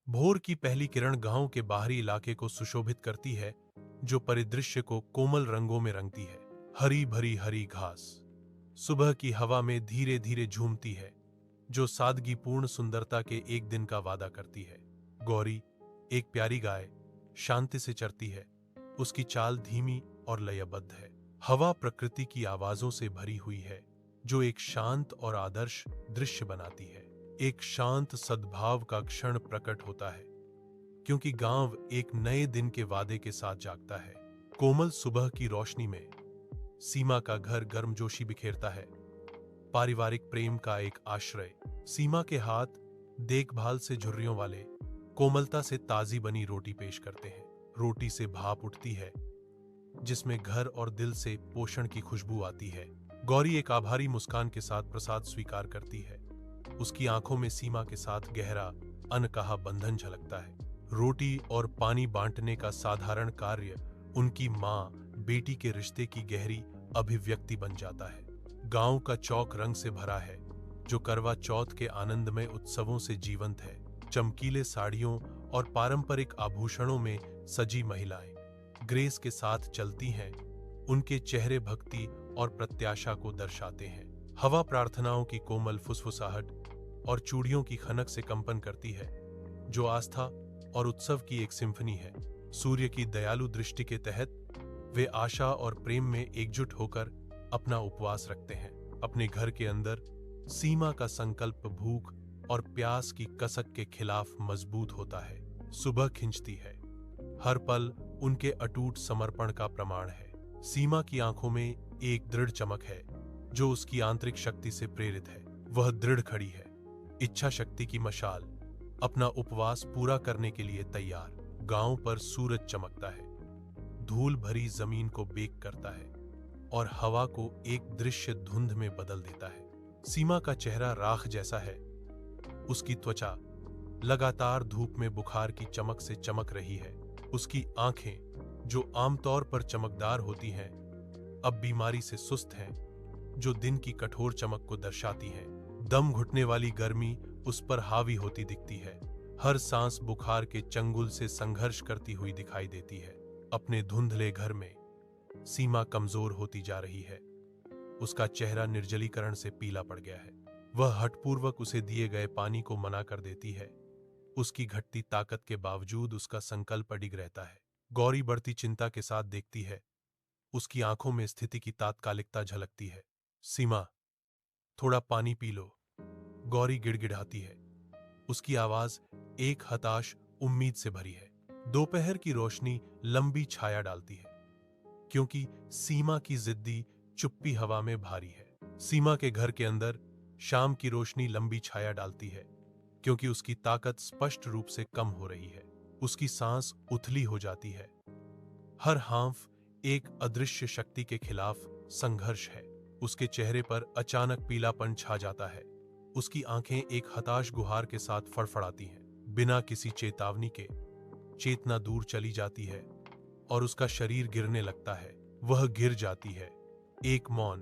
भोर की पहली किरण गांव के बाहरी इलाके को सुशोभित करती है, जो परिदृश्य को कोमल रंगों में रंगती है। हरी भरी हरी घास सुबह की हवा में धीरे धीरे झूमती है, जो सादगीपूर्ण सुंदरता के एक दिन का वादा करती है। गौरी, एक प्यारी गाय, शांति से चरती है। उसकी चाल धीमी और लयबद्ध है। हवा प्रकृति की आवाजों से भरी हुई है, जो एक शांत और आदर्श दृश्य बनाती है। एक शांत सद्भाव का क्षण प्रकट होता है, क्योंकि गांव एक नए दिन के वादे के साथ जागता है। कोमल सुबह की रोशनी में सीमा का घर गर्मजोशी बिखेरता है, पारिवारिक प्रेम का एक आश्रय। सीमा के हाथ देखभाल से झुर्रियों वाले कोमलता से ताजी बनी रोटी पेश करते हैं। रोटी से भाप उठती है, जिसमें घर और दिल से पोषण की खुशबू आती है। गौरी एक आभारी मुस्कान के साथ प्रसाद स्वीकार करती है। उसकी आंखों में सीमा के साथ गहरा अनकहा बंधन झलकता है। रोटी और पानी बांटने का साधारण कार्य उनकी मां बेटी के रिश्ते की गहरी अभिव्यक्ति बन जाता है। गांव का चौक रंग से भरा है, जो करवा चौथ के आनंदमय उत्सवों से जीवंत है। चमकीले साड़ियों और पारंपरिक आभूषणों में सजी महिलाएं ग्रेस के साथ चलती हैं। उनके चेहरे भक्ति और प्रत्याशा को दर्शाते हैं। हवा प्रार्थनाओं की कोमल फुसफुसाहट और चूड़ियों की खनक से कंपन करती है, जो आस्था और उत्सव की एक सिम्फनी है। सूर्य की दयालु दृष्टि के तहत वे आशा और प्रेम में एकजुट होकर अपना उपवास रखते हैं। अपने घर के अंदर सीमा का संकल्प भूख और प्यास की कसक के खिलाफ मजबूत होता है। सुबह खिंचती है, हर पल उनके अटूट समर्पण का प्रमाण है। सीमा की आंखों में एक दृढ़ चमक है, जो उसकी आंतरिक शक्ति से प्रेरित है। वह दृढ़ खड़ी है, इच्छा शक्ति की मशाल, अपना उपवास पूरा करने के लिए तैयार। गांव पर सूरज चमकता है, धूल भरी जमीन को बेक करता है और हवा को एक दृश्य धुंध में बदल देता है। सीमा का चेहरा राख जैसा है। उसकी त्वचा लगातार धूप में बुखार की चमक से चमक रही है। उसकी आंखें, जो आमतौर पर चमकदार होती हैं, अब बीमारी से सुस्त हैं, जो दिन की कठोर चमक को दर्शाती हैं। दम घुटने वाली गर्मी उस पर हावी होती दिखती है। हर सांस बुखार के चंगुल से संघर्ष करती हुई दिखाई देती है। अपने धुंधले घर में सीमा कमजोर होती जा रही है। उसका चेहरा निर्जलीकरण से पीला पड़ गया है। वह हठपूर्वक उसे दिए गए पानी को मना कर देती है। उसकी घटती ताकत के बावजूद उसका संकल्प अडिग रहता है। गौरी बढ़ती चिंता के साथ देखती है। उसकी आंखों में स्थिति की तात्कालिकता झलकती है। सीमा, थोड़ा पानी पी लो, गौरी गिड़गिड़ाती है। उसकी आवाज एक हताश उम्मीद से भरी है। दोपहर की रोशनी लंबी छाया डालती है, क्योंकि सीमा की जिद्दी चुप्पी हवा में भारी है। सीमा के घर के अंदर शाम की रोशनी लंबी छाया डालती है, क्योंकि उसकी ताकत स्पष्ट रूप से कम हो रही है। उसकी सांस उथली हो जाती है। हर हांफ एक अदृश्य शक्ति के खिलाफ संघर्ष है। उसके चेहरे पर अचानक पीलापन छा जाता है। उसकी आंखें एक हताश गुहार के साथ फड़फड़ाती हैं। बिना किसी चेतावनी के चेतना दूर चली जाती है और उसका शरीर गिरने लगता है। वह गिर जाती है। एक मौन,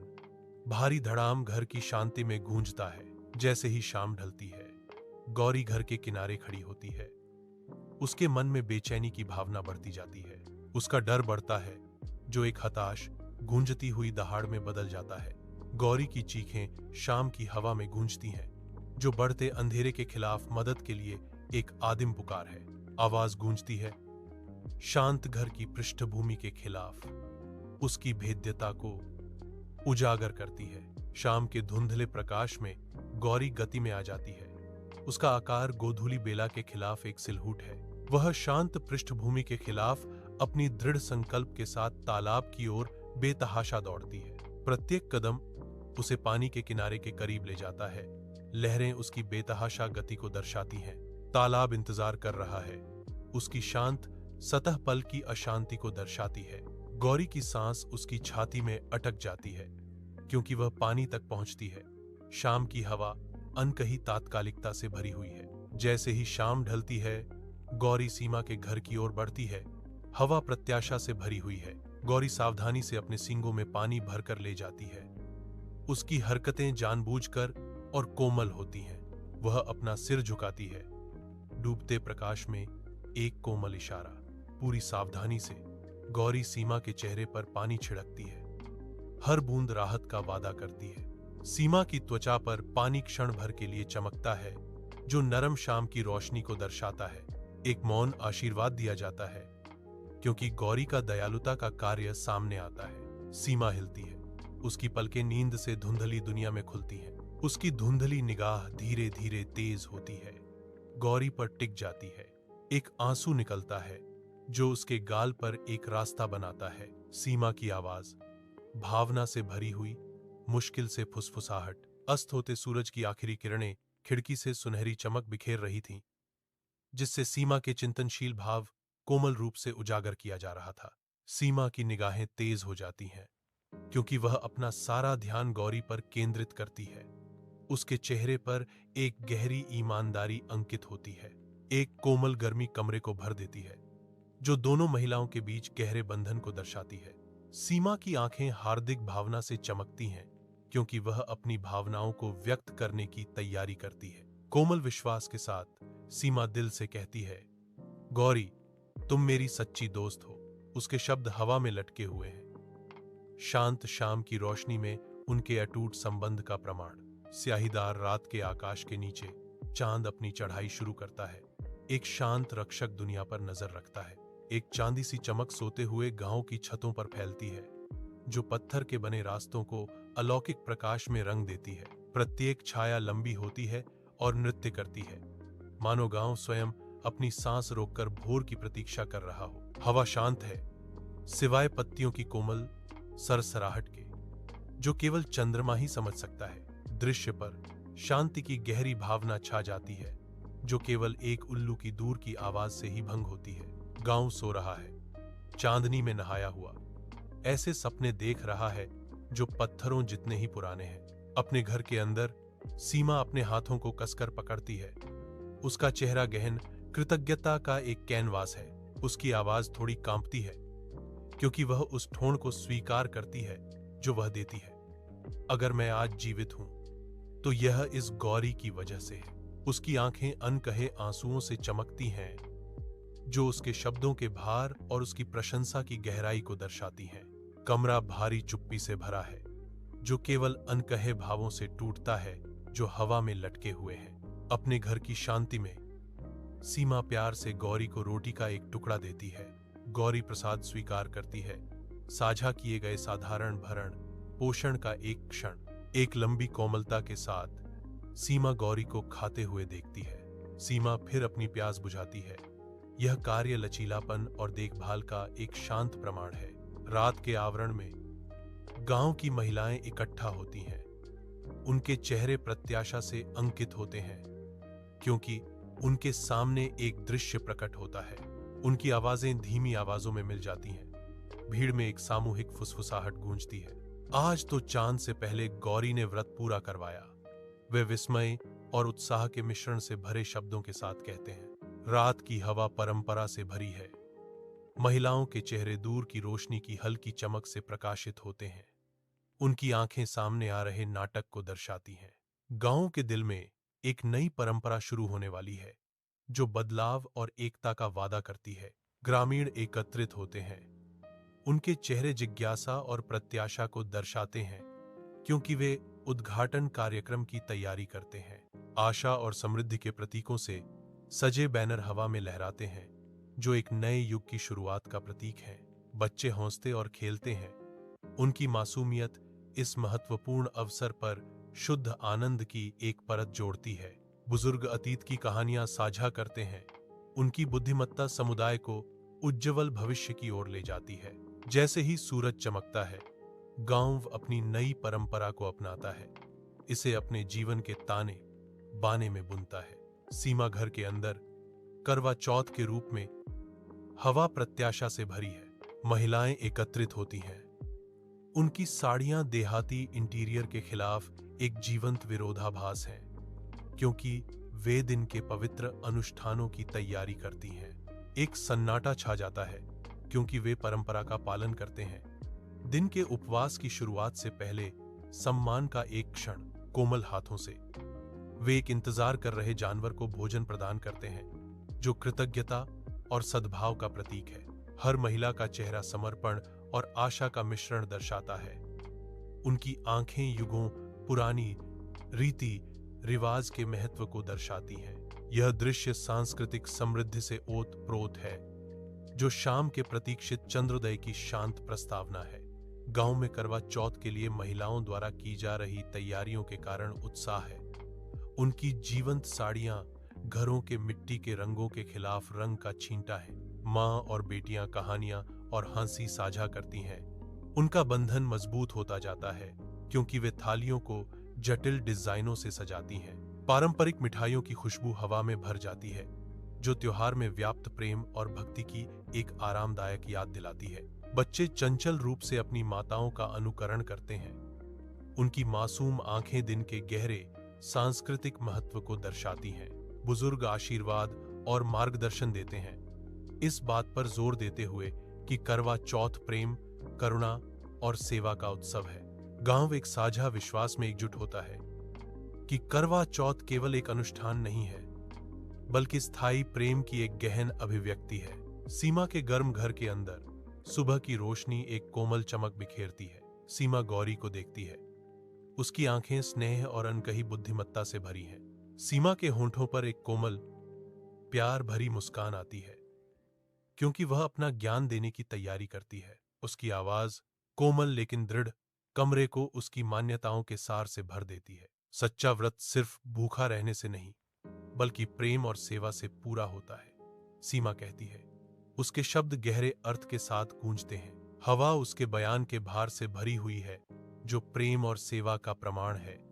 भारी धड़ाम घर की शांति में गूंजता है। जैसे ही शाम ढलती है, गौरी घर के किनारे खड़ी होती है। उसके मन में बेचैनी की भावना बढ़ती जाती है। उसका डर बढ़ता है, जो एक हताश गूंजती हुई दहाड़ में बदल जाता है। गौरी की चीखें शाम की हवा में गूंजती हैं, जो बढ़ते अंधेरे के खिलाफ मदद के लिए एक आदिम पुकार है। आवाज गूंजती है, शांत घर की पृष्ठभूमि के खिलाफ, उसकी भेद्यता को उजागर करती है। शाम के धुंधले प्रकाश में गौरी गति में आ जाती है। उसका आकार गोधूली बेला के खिलाफ एक सिलहूट है। वह शांत पृष्ठभूमि के खिलाफ अपनी दृढ़ संकल्प के साथ तालाब की ओर बेतहाशा दौड़ती है। प्रत्येक कदम उसे पानी के किनारे के करीब ले जाता है। लहरें उसकी बेतहाशा गति को दर्शाती हैं। तालाब इंतजार कर रहा है। उसकी शांत सतह पल की अशांति को दर्शाती है। गौरी की सांस उसकी छाती में अटक जाती है, क्योंकि वह पानी तक पहुंचती है। शाम की हवा अनकही तात्कालिकता से भरी हुई है। जैसे ही शाम ढलती है, गौरी सीमा के घर की ओर बढ़ती है। हवा प्रत्याशा से भरी हुई है। गौरी सावधानी से अपने सींगों में पानी भरकर ले जाती है। उसकी हरकतें जानबूझकर और कोमल होती हैं। वह अपना सिर झुकाती है, डूबते प्रकाश में एक कोमल इशारा। पूरी सावधानी से गौरी सीमा के चेहरे पर पानी छिड़कती है। हर बूंद राहत का वादा करती है। सीमा की त्वचा पर पानी क्षण भर के लिए चमकता है, जो नरम शाम की रोशनी को दर्शाता है। एक मौन आशीर्वाद दिया जाता है, क्योंकि गौरी का दयालुता का कार्य सामने आता है। सीमा हिलती है, उसकी पलकें नींद से धुंधली दुनिया में खुलती हैं। उसकी धुंधली निगाह धीरे धीरे तेज होती है, गौरी पर टिक जाती है। एक आंसू निकलता है, जो उसके गाल पर एक रास्ता बनाता है। सीमा की आवाज, भावना से भरी हुई, मुश्किल से फुसफुसाहट। अस्त होते सूरज की आखिरी किरणें खिड़की से सुनहरी चमक बिखेर रही थीं, जिससे सीमा के चिंतनशील भाव कोमल रूप से उजागर किया जा रहा था। सीमा की निगाहें तेज हो जाती हैं, क्योंकि वह अपना सारा ध्यान गौरी पर केंद्रित करती है। उसके चेहरे पर एक गहरी ईमानदारी अंकित होती है। एक कोमल गर्मी कमरे को भर देती है, जो दोनों महिलाओं के बीच गहरे बंधन को दर्शाती है। सीमा की आंखें हार्दिक भावना से चमकती हैं, क्योंकि वह अपनी भावनाओं को व्यक्त करने की तैयारी करती है। कोमल विश्वास के साथ सीमा दिल से कहती है, गौरी, तुम मेरी सच्ची दोस्त हो। उसके शब्द हवा में लटके हुए हैं, शांत शाम की रोशनी में उनके अटूट संबंध का प्रमाण। स्याहीदार रात के आकाश के नीचे चांद अपनी चढ़ाई शुरू करता है। एक शांत रक्षक दुनिया पर नजर रखता है। एक चांदी सी चमक सोते हुए गांव की छतों पर फैलती है, जो पत्थर के बने रास्तों को अलौकिक प्रकाश में रंग देती है। प्रत्येक छाया लंबी होती है और नृत्य करती है, मानो गांव स्वयं अपनी सांस रोककर भोर की प्रतीक्षा कर रहा हो। हवा शांत है, सिवाय पत्तियों की कोमल सरसराहट के, जो केवल चंद्रमा ही समझ सकता है। दृश्य पर शांति की गहरी भावना छा जाती है, जो केवल एक उल्लू की दूर की आवाज से ही भंग होती है। गांव सो रहा है, चांदनी में नहाया हुआ, ऐसे सपने देख रहा है जो पत्थरों जितने ही पुराने हैं। अपने घर के अंदर सीमा अपने हाथों को कसकर पकड़ती है। उसका चेहरा गहन कृतज्ञता का एक कैनवास है। उसकी आवाज थोड़ी कांपती है, क्योंकि वह उस ठोड़ को स्वीकार करती है जो वह देती है। अगर मैं आज जीवित हूं, तो यह इस गौरी की वजह से है। उसकी आंखें अनकहे आंसुओं से चमकती हैं, जो उसके शब्दों के भार और उसकी प्रशंसा की गहराई को दर्शाती हैं। कमरा भारी चुप्पी से भरा है, जो केवल अनकहे भावों से टूटता है, जो हवा में लटके हुए हैं। अपने घर की शांति में सीमा प्यार से गौरी को रोटी का एक टुकड़ा देती है। गौरी प्रसाद स्वीकार करती है, साझा किए गए साधारण भरण पोषण का एक क्षण। एक लंबी कोमलता के साथ सीमा गौरी को खाते हुए देखती है। सीमा फिर अपनी प्यास बुझाती है। यह कार्य लचीलापन और देखभाल का एक शांत प्रमाण है। रात के आवरण में गांव की महिलाएं इकट्ठा होती हैं। उनके चेहरे प्रत्याशा से अंकित होते हैं, क्योंकि उनके सामने एक दृश्य प्रकट होता है। उनकी आवाजें धीमी आवाजों में मिल जाती हैं। भीड़ में एक सामूहिक फुसफुसाहट गूंजती है। आज तो चांद से पहले गौरी ने व्रत पूरा करवाया, वे विस्मय और उत्साह के मिश्रण से भरे शब्दों के साथ कहते हैं। रात की हवा परंपरा से भरी है। महिलाओं के चेहरे दूर की रोशनी की हल्की चमक से प्रकाशित होते हैं। उनकी आंखें सामने आ रहे नाटक को दर्शाती हैं। गांव के दिल में एक नई परंपरा शुरू होने वाली है, जो बदलाव और एकता का वादा करती है। ग्रामीण एकत्रित होते हैं। उनके चेहरे जिज्ञासा और प्रत्याशा को दर्शाते हैं, क्योंकि वे उद्घाटन कार्यक्रम की तैयारी करते हैं। आशा और समृद्धि के प्रतीकों से सजे बैनर हवा में लहराते हैं, जो एक नए युग की शुरुआत का प्रतीक है। बच्चे हंसते और खेलते हैं। उनकी मासूमियत इस महत्वपूर्ण अवसर पर शुद्ध आनंद की एक परत जोड़ती है। बुजुर्ग अतीत की कहानियां साझा करते हैं। उनकी बुद्धिमत्ता समुदाय को उज्जवल भविष्य की ओर ले जाती है। जैसे ही सूरज चमकता है, गांव अपनी नई परंपरा को अपनाता है। इसे अपने जीवन के ताने बाने में बुनता है। सीमा घर के अंदर करवा चौथ के रूप में हवा प्रत्याशा से भरी है। महिलाएं एकत्रित होती हैं। उनकी साड़ियां देहाती इंटीरियर के खिलाफ एक जीवंत विरोधाभास हैं, क्योंकि वे दिन के पवित्र अनुष्ठानों की तैयारी करती हैं। एक सन्नाटा छा जाता है, क्योंकि वे परंपरा का पालन करते हैं। दिन के उपवास की शुरुआत से पहले सम्मान का एक क्षण कोमल हाथों से वे एक इंतजार कर रहे जानवर को भोजन प्रदान करते हैं। जो कृतज्ञता और सद्भाव का प्रतीक है। हर महिला का चेहरा समर्पण और आशा का मिश्रण दर्शाता है। उनकी आंखें युगों पुरानी रीति रिवाज के महत्व को दर्शाती हैं। यह दृश्य सांस्कृतिक समृद्धि से ओत-प्रोत है, जो शाम के प्रतीक्षित चंद्रोदय की शांत प्रस्तावना है। गांव में करवा चौथ के लिए महिलाओं द्वारा की जा रही तैयारियों के कारण उत्साह है। उनकी जीवंत साड़ियां घरों के मिट्टी के रंगों के खिलाफ रंग का छींटा है। मां और बेटियां कहानियां और हंसी साझा करती हैं। उनका बंधन मजबूत होता जाता है, क्योंकि वे थालियों को जटिल डिजाइनों से सजाती हैं। पारंपरिक मिठाइयों की खुशबू हवा में भर जाती है, जो त्योहार में व्याप्त प्रेम और भक्ति की एक आरामदायक याद दिलाती है। बच्चे चंचल रूप से अपनी माताओं का अनुकरण करते हैं। उनकी मासूम आंखें दिन के गहरे सांस्कृतिक महत्व को दर्शाती हैं। बुजुर्ग आशीर्वाद और मार्गदर्शन देते हैं, इस बात पर जोर देते हुए कि करवा चौथ प्रेम, करुणा और सेवा का उत्सव है। गांव एक साझा विश्वास में एकजुट होता है कि करवा चौथ केवल एक अनुष्ठान नहीं है, बल्कि स्थायी प्रेम की एक गहन अभिव्यक्ति है। सीमा के गर्म घर के अंदर सुबह की रोशनी एक कोमल चमक बिखेरती है। सीमा गौरी को देखती है। उसकी आंखें स्नेह और अनकही बुद्धिमत्ता से भरी हैं। सीमा के होंठों पर एक कोमल, प्यार भरी मुस्कान आती है, क्योंकि वह अपना ज्ञान देने की तैयारी करती है। उसकी आवाज, कोमल लेकिन दृढ़, कमरे को उसकी मान्यताओं के सार से भर देती है। सच्चा व्रत सिर्फ भूखा रहने से नहीं, बल्कि प्रेम और सेवा से पूरा होता है, सीमा कहती है। उसके शब्द गहरे अर्थ के साथ गूंजते हैं। हवा उसके बयान के भार से भरी हुई है, जो प्रेम और सेवा का प्रमाण है।